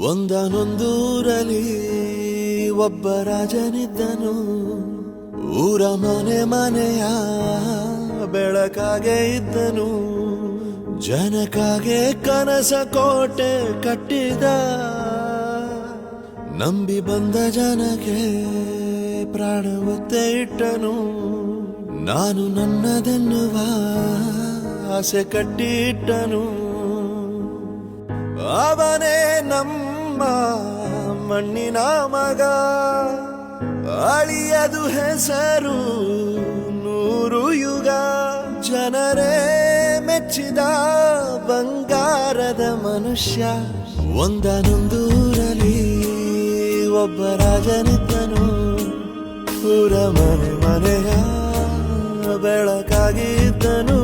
ಒಂದನೊಂದೂರಲ್ಲಿ ಒಬ್ಬ ರಾಜನಿದ್ದನು. ಊರ ಮನೆ ಮನೆಯ ಬೆಳಕಾಗೆ ಇದ್ದನು. ಜನಕಾಗೆ ಕನಸ ಕೋಟೆ ಕಟ್ಟಿದ. ನಂಬಿ ಬಂದ ಜನಕ್ಕೆ ಪ್ರಾಣ ಒತ್ತೆ ಇಟ್ಟನು. ನಾನು ನನ್ನದೆನ್ನುವ ಆಸೆ ಕಟ್ಟಿಟ್ಟನು. ಅವನೇ ನಮ್ಮ ಮಣ್ಣಿನ ಮಗ. ಅಳಿಯದು ಹೆಸರು 100 ಯುಗ. ಜನರೇ ಮೆಚ್ಚಿದ ಬಂಗಾರದ ಮನುಷ್ಯ. ಒಂದನೊಂದೂರಲ್ಲಿ ಒಬ್ಬ ರಾಜನಿದ್ದನು. ಊರ ಮನೆ ಮನೆಯ ಬೆಳಕಾಗಿದ್ದನು.